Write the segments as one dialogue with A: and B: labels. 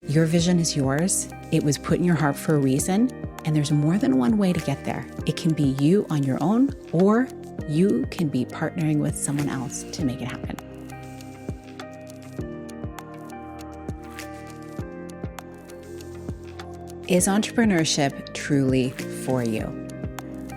A: Your vision is yours. It was put in your heart for a reason, and there's more than one way to get there. It can be you on your own, or you can be partnering with someone else to make it happen. Is entrepreneurship truly for you?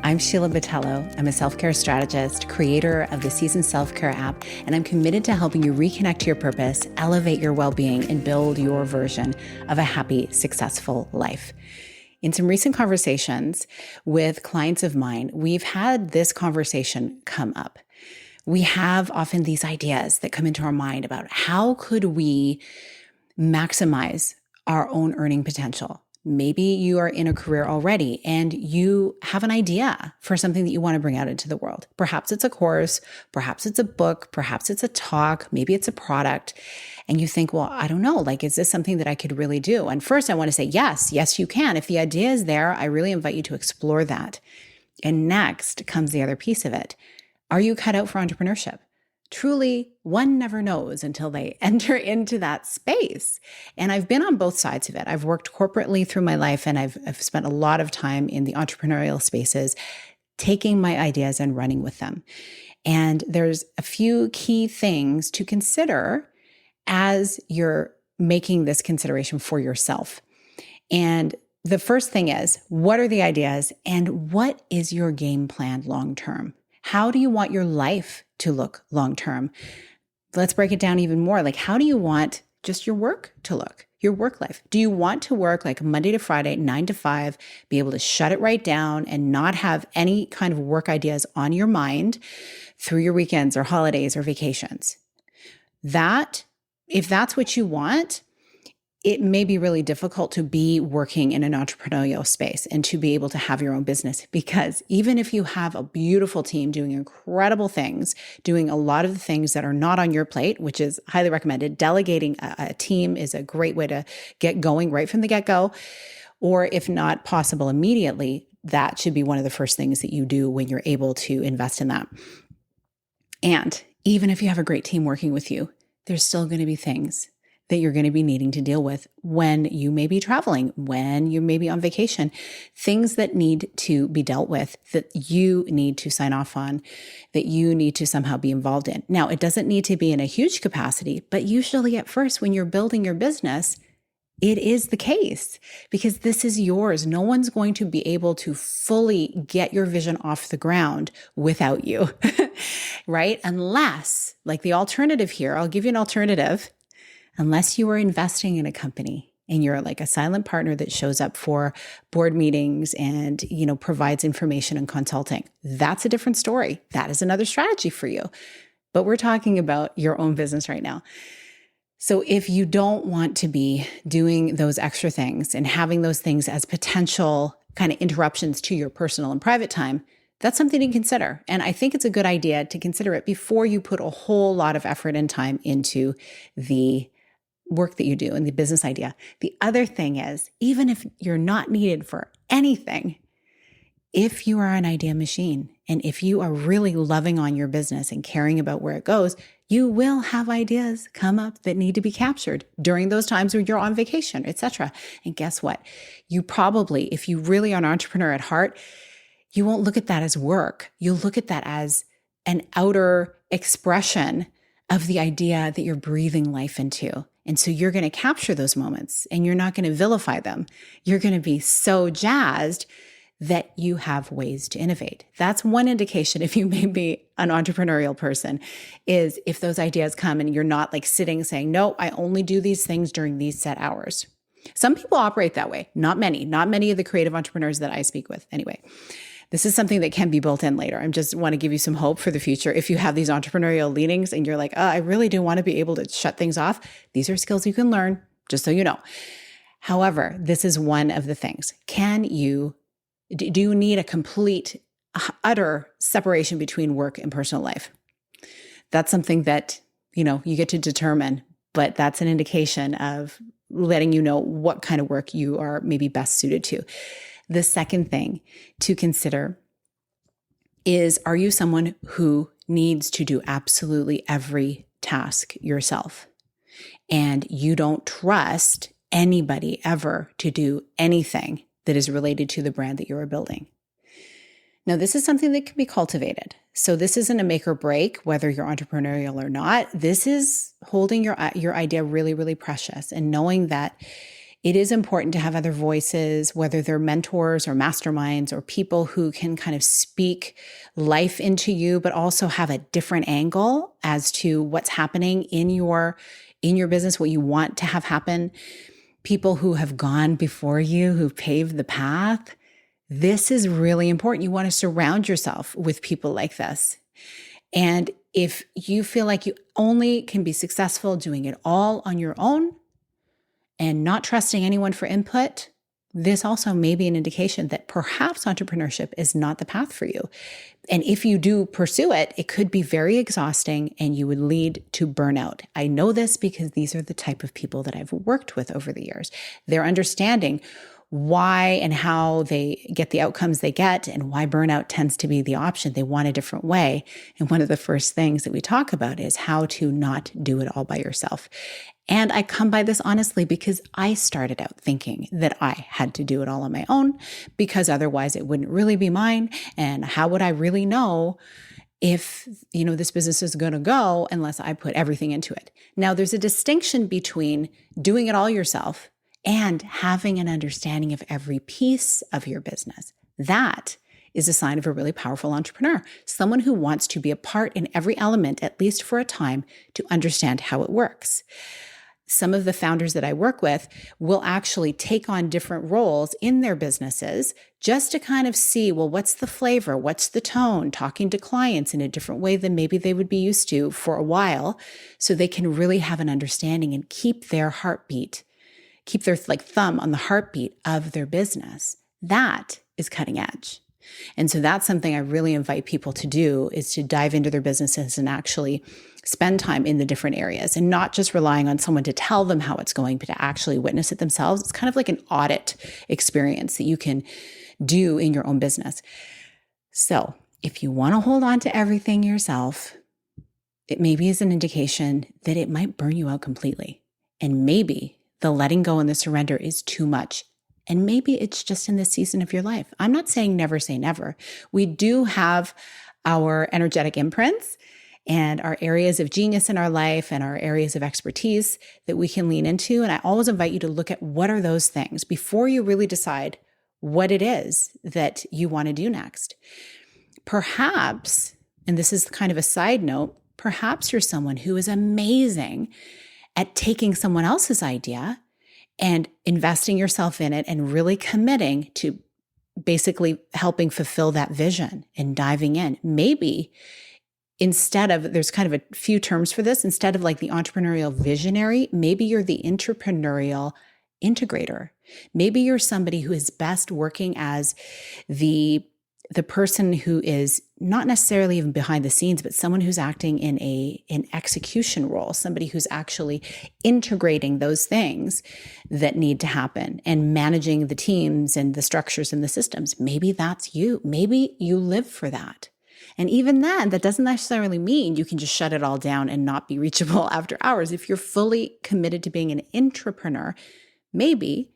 A: I'm Sheila Botello. I'm a self-care strategist, creator of the Season Self-Care app, and I'm committed to helping you reconnect to your purpose, elevate your well-being, and build your version of a happy, successful life. In some recent conversations with clients of mine, we've had this conversation come up. We have often these ideas that come into our mind about how could we maximize our own earning potential. Maybe you are in a career already and you have an idea for something that you want to bring out into the world. Perhaps it's a course, perhaps it's a book, perhaps it's a talk, maybe it's a product. And you think, well, I don't know, is this something that I could really do? And first I want to say, yes, you can. If the idea is there, I really invite you to explore that. And next comes the other piece of it. Are you cut out for entrepreneurship? Truly, one never knows until they enter into that space. And I've been on both sides of it. I've worked corporately through my life, and I've spent a lot of time in the entrepreneurial spaces, taking my ideas and running with them. And there's a few key things to consider as you're making this consideration for yourself. And the first thing is, what are the ideas and what is your game plan long-term? How do you want your life to look long-term? Let's break it down even more. How do you want just your work to look, your work life? Do you want to work Monday to Friday, 9 to 5, be able to shut it right down and not have any kind of work ideas on your mind through your weekends or holidays or vacations? If that's what you want, it may be really difficult to be working in an entrepreneurial space and to be able to have your own business, because even if you have a beautiful team doing incredible things, doing a lot of the things that are not on your plate, which is highly recommended, delegating a team is a great way to get going right from the get-go, or if not possible immediately, that should be one of the first things that you do when you're able to invest in that. And even if you have a great team working with you, there's still going to be things that you're going to be needing to deal with when you may be traveling, when you may be on vacation, things that need to be dealt with, that you need to sign off on, that you need to somehow be involved in. Now, it doesn't need to be in a huge capacity, but usually at first when you're building your business, it is the case because this is yours. No one's going to be able to fully get your vision off the ground without you, right? Unless, the alternative here, I'll give you an alternative. Unless you are investing in a company and you're a silent partner that shows up for board meetings and, provides information and consulting, that's a different story. That is another strategy for you. But we're talking about your own business right now. So if you don't want to be doing those extra things and having those things as potential kind of interruptions to your personal and private time, that's something to consider. And I think it's a good idea to consider it before you put a whole lot of effort and time into the work that you do and the business idea. The other thing is, even if you're not needed for anything, if you are an idea machine and if you are really loving on your business and caring about where it goes, you will have ideas come up that need to be captured during those times when you're on vacation, etc. And guess what? You probably, if you really are an entrepreneur at heart, you won't look at that as work. You'll look at that as an outer expression of the idea that you're breathing life into. And so you're going to capture those moments and you're not going to vilify them. You're going to be so jazzed that you have ways to innovate. That's one indication, if you may be an entrepreneurial person, is if those ideas come and you're not sitting saying, no, I only do these things during these set hours. Some people operate that way. Not many of the creative entrepreneurs that I speak with. Anyway, this is something that can be built in later. I just want to give you some hope for the future. If you have these entrepreneurial leanings and you're I really do want to be able to shut things off, these are skills you can learn, just so you know. However, this is one of the things. Do you need a complete, utter separation between work and personal life? That's something that, you get to determine, but that's an indication of letting you know what kind of work you are maybe best suited to. The second thing to consider is, are you someone who needs to do absolutely every task yourself? And you don't trust anybody ever to do anything that is related to the brand that you are building. Now, this is something that can be cultivated. So this isn't a make or break, whether you're entrepreneurial or not. This is holding your idea really, really precious and knowing that it is important to have other voices, whether they're mentors or masterminds or people who can kind of speak life into you, but also have a different angle as to what's happening in your business, what you want to have happen. People who have gone before you, who paved the path. This is really important. You want to surround yourself with people like this. And if you feel like you only can be successful doing it all on your own and not trusting anyone for input, this also may be an indication that perhaps entrepreneurship is not the path for you. And if you do pursue it, it could be very exhausting and you would lead to burnout. I know this because these are the type of people that I've worked with over the years. They're understanding why and how they get the outcomes they get and why burnout tends to be the option. They want a different way. And one of the first things that we talk about is how to not do it all by yourself. And I come by this honestly because I started out thinking that I had to do it all on my own because otherwise it wouldn't really be mine. And how would I really know if, this business is going to go unless I put everything into it? Now, there's a distinction between doing it all yourself and having an understanding of every piece of your business. That is a sign of a really powerful entrepreneur, someone who wants to be a part in every element, at least for a time, to understand how it works. Some of the founders that I work with will actually take on different roles in their businesses just to kind of see, well, what's the flavor? What's the tone? Talking to clients in a different way than maybe they would be used to for a while, so they can really have an understanding and keep their heartbeat, keep their thumb on the heartbeat of their business. That is cutting edge. And so that's something I really invite people to do, is to dive into their businesses and actually spend time in the different areas and not just relying on someone to tell them how it's going, but to actually witness it themselves. It's kind of like an audit experience that you can do in your own business. So if you want to hold on to everything yourself, it maybe is an indication that it might burn you out completely. And maybe the letting go and the surrender is too much. And maybe it's just in this season of your life. I'm not saying never say never. We do have our energetic imprints and our areas of genius in our life and our areas of expertise that we can lean into. And I always invite you to look at what are those things before you really decide what it is that you want to do next. Perhaps, and this is kind of a side note, perhaps you're someone who is amazing at taking someone else's idea and investing yourself in it and really committing to basically helping fulfill that vision and diving in. Maybe instead of, there's kind of a few terms for this, instead of like the entrepreneurial visionary, maybe you're the intrapreneurial integrator. Maybe you're somebody who is best working as the person who is not necessarily even behind the scenes, but someone who's acting in an execution role, somebody who's actually integrating those things that need to happen and managing the teams and the structures and the systems. Maybe that's you. Maybe you live for that. And even then, that doesn't necessarily mean you can just shut it all down and not be reachable after hours. If you're fully committed to being an intrapreneur, maybe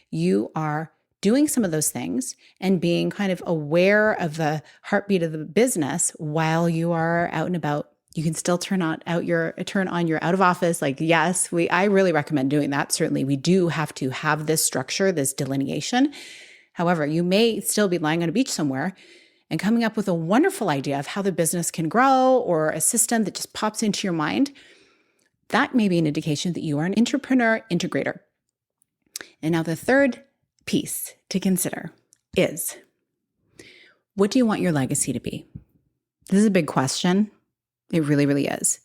A: you are doing some of those things and being kind of aware of the heartbeat of the business while you are out and about. You can still turn on your out of office. Like, yes, I really recommend doing that. Certainly, we do have to have this structure, this delineation. However, you may still be lying on a beach somewhere and coming up with a wonderful idea of how the business can grow, or a system that just pops into your mind. That may be an indication that you are an entrepreneur integrator. And now the third piece to consider is, what do you want your legacy to be? This is a big question. It really, really is.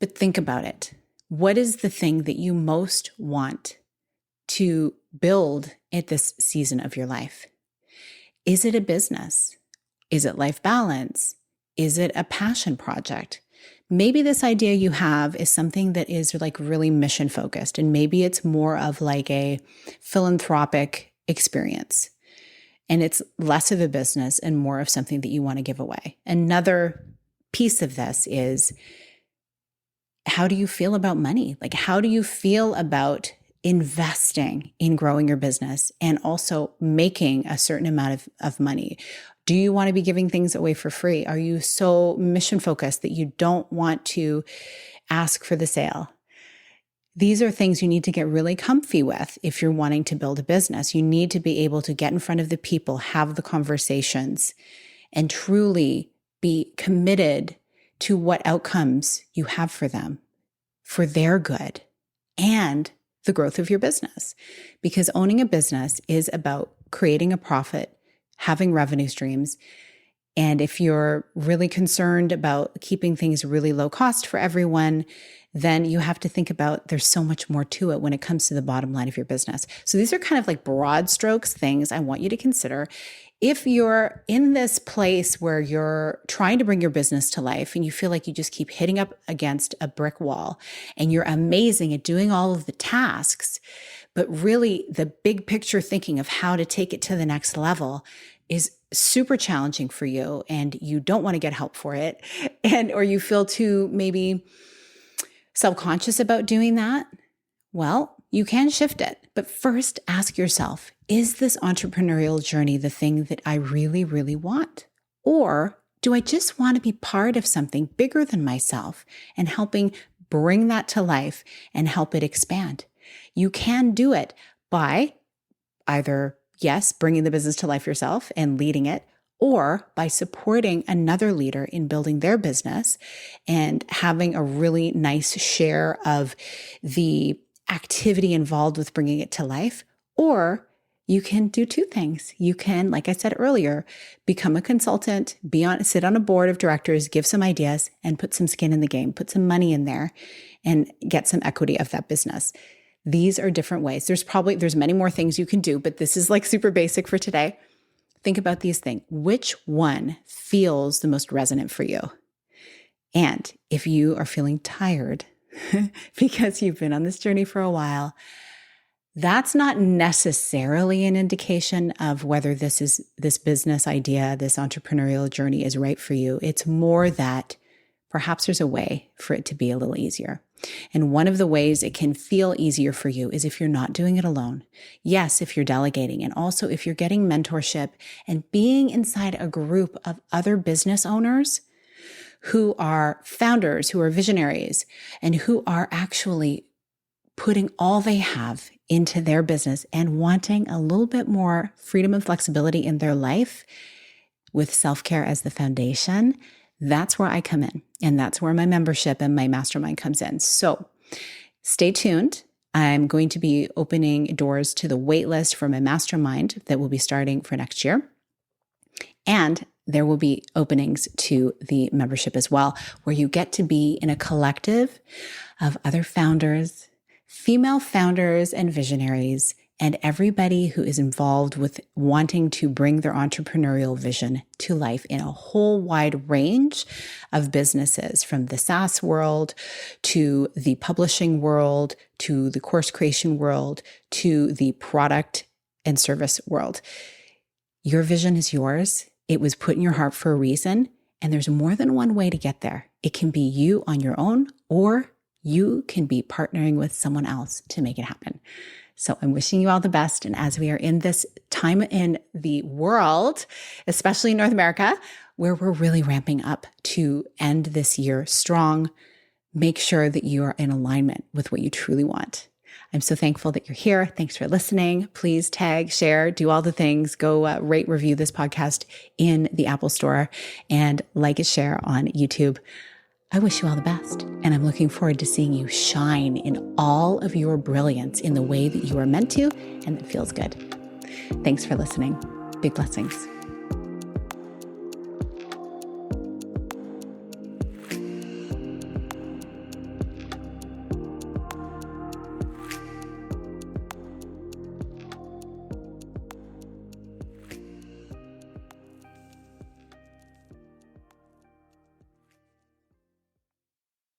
A: But think about it. What is the thing that you most want to build at this season of your life? Is it a business? Is it life balance? Is it a passion project? Maybe this idea you have is something that is like really mission focused, and maybe it's more of like a philanthropic experience, and it's less of a business and more of something that you want to give away. Another piece of this is, how do you feel about money? Like, how do you feel about investing in growing your business and also making a certain amount of money? Do you want to be giving things away for free? Are you so mission focused that you don't want to ask for the sale? These are things you need to get really comfy with if you're wanting to build a business. You need to be able to get in front of the people, have the conversations, and truly be committed to what outcomes you have for them, for their good and the growth of your business. Because owning a business is about creating a profit, having revenue streams. And if you're really concerned about keeping things really low cost for everyone, then you have to think about there's so much more to it when it comes to the bottom line of your business. So these are kind of like broad strokes things I want you to consider. If you're in this place where you're trying to bring your business to life and you feel like you just keep hitting up against a brick wall and you're amazing at doing all of the tasks, but really the big picture thinking of how to take it to the next level is super challenging for you and you don't want to get help for it, or you feel too maybe self-conscious about doing that, well, you can shift it. But first ask yourself, is this entrepreneurial journey the thing that I really, really want? Or do I just want to be part of something bigger than myself and helping bring that to life and help it expand? You can do it by either, yes, bringing the business to life yourself and leading it, or by supporting another leader in building their business and having a really nice share of the activity involved with bringing it to life. Or you can do two things. You can, like I said earlier, become a consultant, sit on a board of directors, give some ideas, and put some skin in the game, put some money in there, and get some equity of that business. These are different ways. There's many more things you can do, but this is like super basic for today. Think about these things. Which one feels the most resonant for you? And if you are feeling tired because you've been on this journey for a while, that's not necessarily an indication of whether this business idea, this entrepreneurial journey is right for you. It's more that perhaps there's a way for it to be a little easier. And one of the ways it can feel easier for you is if you're not doing it alone. Yes, if you're delegating, and also if you're getting mentorship and being inside a group of other business owners who are founders, who are visionaries, and who are actually putting all they have into their business and wanting a little bit more freedom and flexibility in their life with self-care as the foundation. That's where I come in. And that's where my membership and my mastermind comes in. So stay tuned. I'm going to be opening doors to the waitlist for my mastermind that will be starting for next year. And there will be openings to the membership as well, where you get to be in a collective of other founders, female founders and visionaries, and everybody who is involved with wanting to bring their entrepreneurial vision to life in a whole wide range of businesses, from the SaaS world to the publishing world, to the course creation world, to the product and service world. Your vision is yours. It was put in your heart for a reason, and there's more than one way to get there. It can be you on your own, or you can be partnering with someone else to make it happen. So I'm wishing you all the best. And as we are in this time in the world, especially in North America, where we're really ramping up to end this year strong, make sure that you are in alignment with what you truly want. I'm so thankful that you're here. Thanks for listening. Please tag, share, do all the things. Go rate, review this podcast in the Apple Store, and like and share on YouTube. I wish you all the best, and I'm looking forward to seeing you shine in all of your brilliance in the way that you are meant to and that feels good. Thanks for listening. Big blessings.